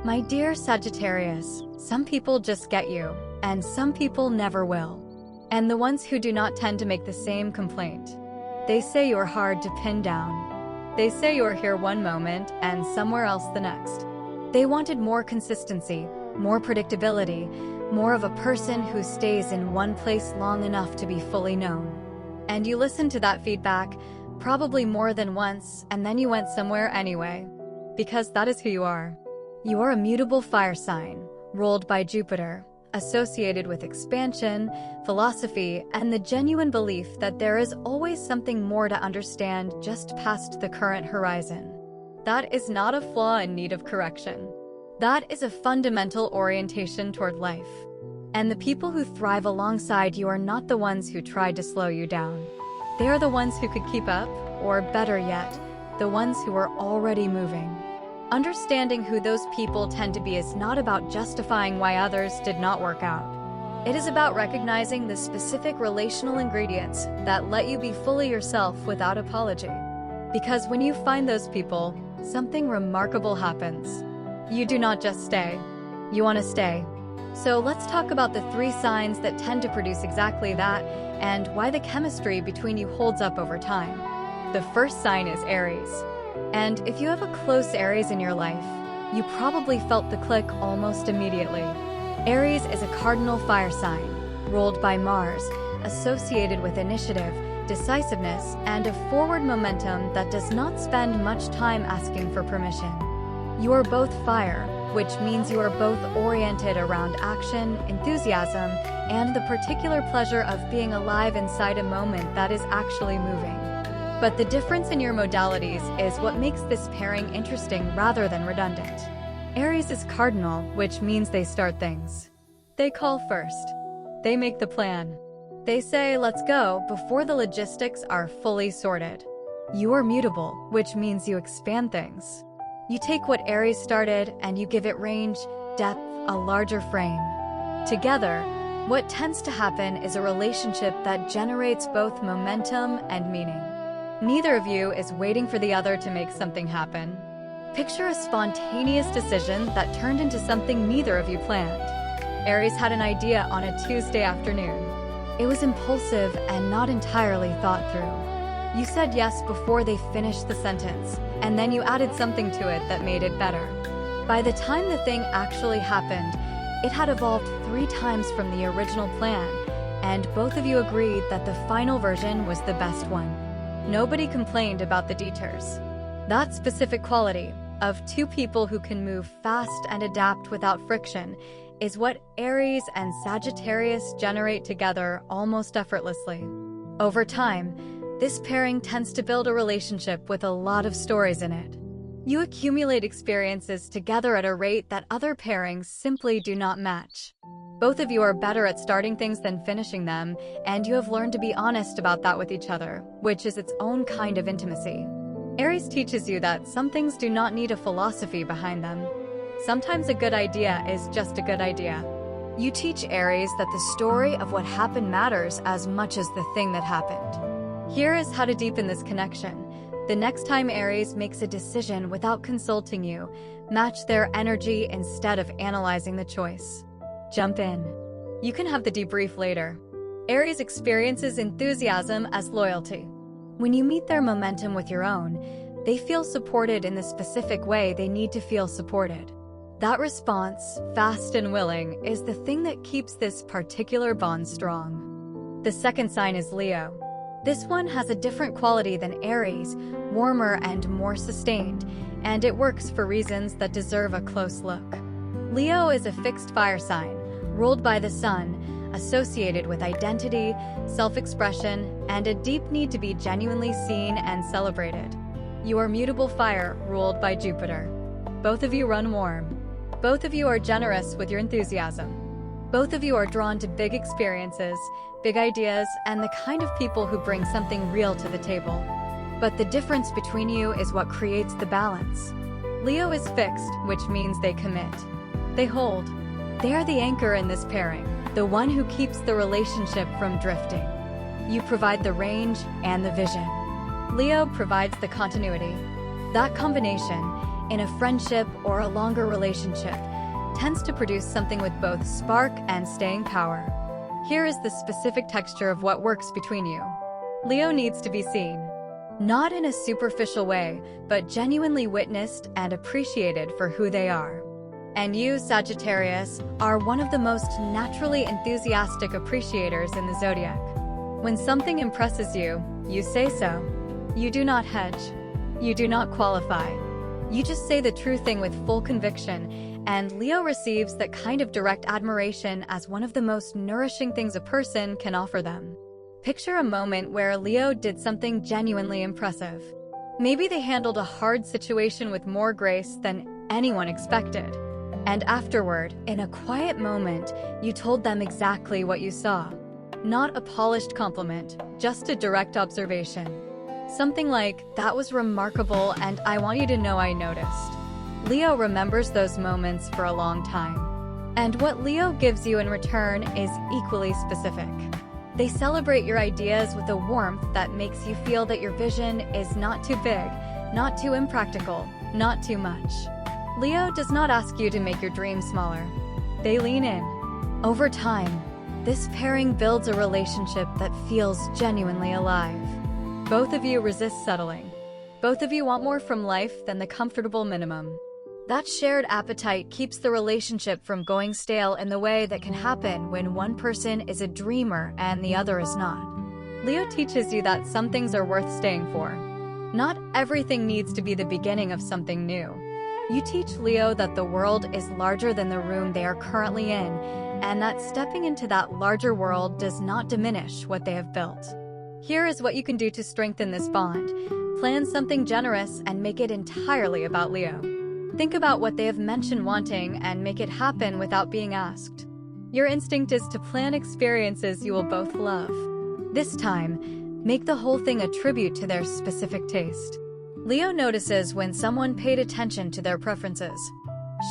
My dear Sagittarius, some people just get you, and some people never will. And the ones who do not tend to make the same complaint. They say you're hard to pin down. They say you're here one moment and somewhere else the next. They wanted more consistency, more predictability, more of a person who stays in one place long enough to be fully known. And you listened to that feedback, probably more than once, and then you went somewhere anyway. Because that is who you are. You are a mutable fire sign, ruled by Jupiter, associated with expansion, philosophy, and the genuine belief that there is always something more to understand just past the current horizon. That is not a flaw in need of correction. That is a fundamental orientation toward life. And the people who thrive alongside you are not the ones who tried to slow you down. They are the ones who could keep up, or better yet, the ones who are already moving. Understanding who those people tend to be is not about justifying why others did not work out. It is about recognizing the specific relational ingredients that let you be fully yourself without apology. Because when you find those people, something remarkable happens. You do not just stay. You want to stay. So let's talk about the 3 signs that tend to produce exactly that, and why the chemistry between you holds up over time. The first sign is Aries. And if you have a close Aries in your life, you probably felt the click almost immediately. Aries is a cardinal fire sign, ruled by Mars, associated with initiative, decisiveness, and a forward momentum that does not spend much time asking for permission. You are both fire, which means you are both oriented around action, enthusiasm, and the particular pleasure of being alive inside a moment that is actually moving. But the difference in your modalities is what makes this pairing interesting rather than redundant. Aries is cardinal, which means they start things. They call first. They make the plan. They say, let's go, before the logistics are fully sorted. You are mutable, which means you expand things. You take what Aries started and you give it range, depth, a larger frame. Together, what tends to happen is a relationship that generates both momentum and meaning. Neither of you is waiting for the other to make something happen. Picture a spontaneous decision that turned into something neither of you planned. Aries had an idea on a Tuesday afternoon. It was impulsive and not entirely thought through. You said yes before they finished the sentence, and then you added something to it that made it better. By the time the thing actually happened, it had evolved 3 times from the original plan, and both of you agreed that the final version was the best one. Nobody complained about the detours. That specific quality of 2 people who can move fast and adapt without friction is what Aries and Sagittarius generate together almost effortlessly. Over time, this pairing tends to build a relationship with a lot of stories in it. You accumulate experiences together at a rate that other pairings simply do not match. Both of you are better at starting things than finishing them, and you have learned to be honest about that with each other, which is its own kind of intimacy. Aries teaches you that some things do not need a philosophy behind them. Sometimes a good idea is just a good idea. You teach Aries that the story of what happened matters as much as the thing that happened. Here is how to deepen this connection. The next time Aries makes a decision without consulting you, match their energy instead of analyzing the choice. Jump in. You can have the debrief later. Aries experiences enthusiasm as loyalty. When you meet their momentum with your own, they feel supported in the specific way they need to feel supported. That response, fast and willing, is the thing that keeps this particular bond strong. The second sign is Leo. This one has a different quality than Aries, warmer and more sustained, and it works for reasons that deserve a close look. Leo is a fixed fire sign, ruled by the sun, associated with identity, self-expression, and a deep need to be genuinely seen and celebrated. You are mutable fire, ruled by Jupiter. Both of you run warm. Both of you are generous with your enthusiasm. Both of you are drawn to big experiences, big ideas, and the kind of people who bring something real to the table. But the difference between you is what creates the balance. Leo is fixed, which means they commit. They hold. They are the anchor in this pairing, the one who keeps the relationship from drifting. You provide the range and the vision. Leo provides the continuity. That combination, in a friendship or a longer relationship, tends to produce something with both spark and staying power. Here is the specific texture of what works between you. Leo needs to be seen. Not in a superficial way, but genuinely witnessed and appreciated for who they are. And you, Sagittarius, are one of the most naturally enthusiastic appreciators in the zodiac. When something impresses you, you say so. You do not hedge. You do not qualify. You just say the true thing with full conviction, and Leo receives that kind of direct admiration as one of the most nourishing things a person can offer them. Picture a moment where Leo did something genuinely impressive. Maybe they handled a hard situation with more grace than anyone expected. And afterward, in a quiet moment, you told them exactly what you saw. Not a polished compliment, just a direct observation. Something like, "That was remarkable and I want you to know I noticed." Leo remembers those moments for a long time. And what Leo gives you in return is equally specific. They celebrate your ideas with a warmth that makes you feel that your vision is not too big, not too impractical, not too much. Leo does not ask you to make your dreams smaller. They lean in. Over time, this pairing builds a relationship that feels genuinely alive. Both of you resist settling. Both of you want more from life than the comfortable minimum. That shared appetite keeps the relationship from going stale in the way that can happen when one person is a dreamer and the other is not. Leo teaches you that some things are worth staying for. Not everything needs to be the beginning of something new. You teach Leo that the world is larger than the room they are currently in, and that stepping into that larger world does not diminish what they have built. Here is what you can do to strengthen this bond. Plan something generous and make it entirely about Leo. Think about what they have mentioned wanting and make it happen without being asked. Your instinct is to plan experiences you will both love. This time, make the whole thing a tribute to their specific taste. Leo notices when someone paid attention to their preferences.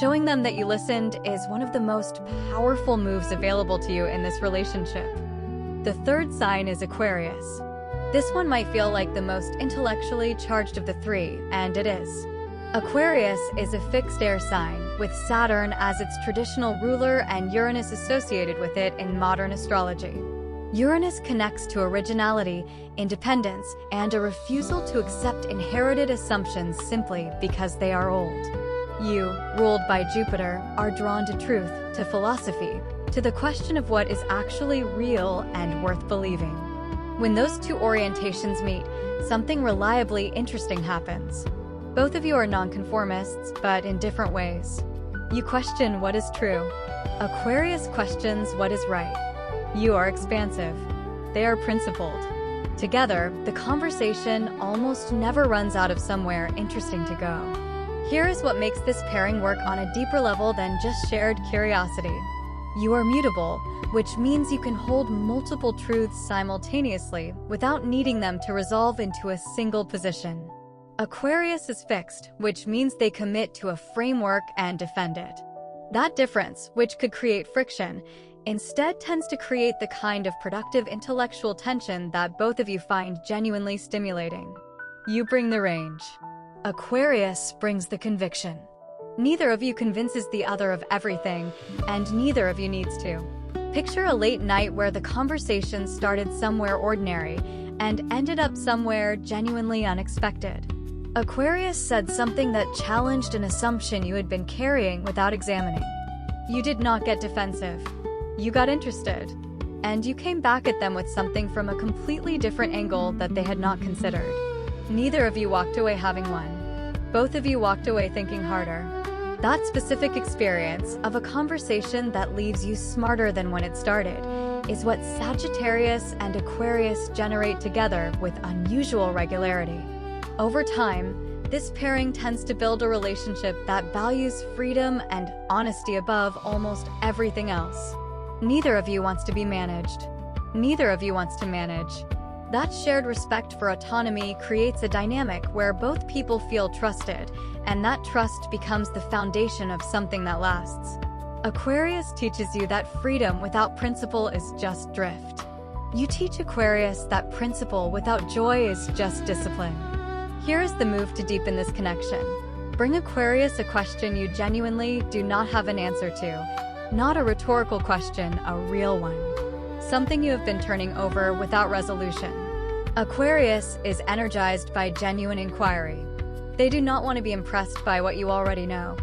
Showing them that you listened is one of the most powerful moves available to you in this relationship. The third sign is Aquarius. This one might feel like the most intellectually charged of the three, and it is. Aquarius is a fixed air sign, with Saturn as its traditional ruler and Uranus associated with it in modern astrology. Uranus connects to originality, independence, and a refusal to accept inherited assumptions simply because they are old. You, ruled by Jupiter, are drawn to truth, to philosophy, to the question of what is actually real and worth believing. When those two orientations meet, something reliably interesting happens. Both of you are nonconformists, but in different ways. You question what is true. Aquarius questions what is right. You are expansive. They are principled. Together, the conversation almost never runs out of somewhere interesting to go. Here is what makes this pairing work on a deeper level than just shared curiosity. You are mutable, which means you can hold multiple truths simultaneously without needing them to resolve into a single position. Aquarius is fixed, which means they commit to a framework and defend it. That difference, which could create friction, instead tends to create the kind of productive intellectual tension that both of you find genuinely stimulating. You bring the range. Aquarius brings the conviction. Neither of you convinces the other of everything, and neither of you needs to. Picture a late night where the conversation started somewhere ordinary and ended up somewhere genuinely unexpected. Aquarius said something that challenged an assumption you had been carrying without examining. You did not get defensive. You got interested, and you came back at them with something from a completely different angle that they had not considered. Neither of you walked away having won. Both of you walked away thinking harder. That specific experience of a conversation that leaves you smarter than when it started is what Sagittarius and Aquarius generate together with unusual regularity. Over time, this pairing tends to build a relationship that values freedom and honesty above almost everything else. Neither of you wants to be managed. Neither of you wants to manage. That shared respect for autonomy creates a dynamic where both people feel trusted, and that trust becomes the foundation of something that lasts. Aquarius teaches you that freedom without principle is just drift. You teach Aquarius that principle without joy is just discipline. Here is the move to deepen this connection. Bring Aquarius a question you genuinely do not have an answer to. Not a rhetorical question, a real one. Something you have been turning over without resolution. Aquarius is energized by genuine inquiry. They do not want to be impressed by what you already know.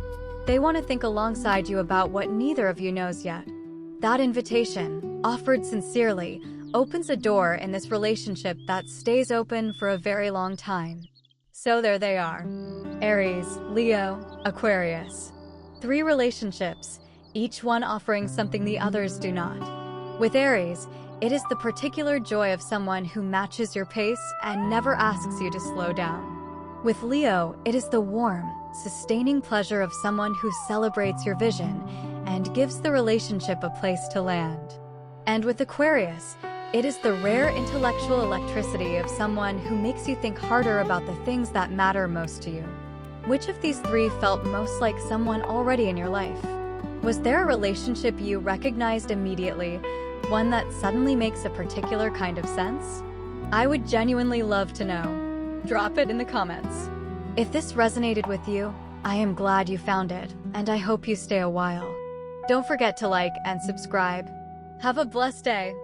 They want to think alongside you about what neither of you knows yet. That invitation, offered sincerely, opens a door in this relationship that stays open for a very long time. So there they are. Aries, Leo, Aquarius. 3 relationships, each one offering something the others do not. With Aries, it is the particular joy of someone who matches your pace and never asks you to slow down. With Leo, it is the warm, sustaining pleasure of someone who celebrates your vision and gives the relationship a place to land. And with Aquarius, it is the rare intellectual electricity of someone who makes you think harder about the things that matter most to you. Which of these 3 felt most like someone already in your life? Was there a relationship you recognized immediately, one that suddenly makes a particular kind of sense? I would genuinely love to know. Drop it in the comments. If this resonated with you, I am glad you found it, and I hope you stay a while. Don't forget to like and subscribe. Have a blessed day.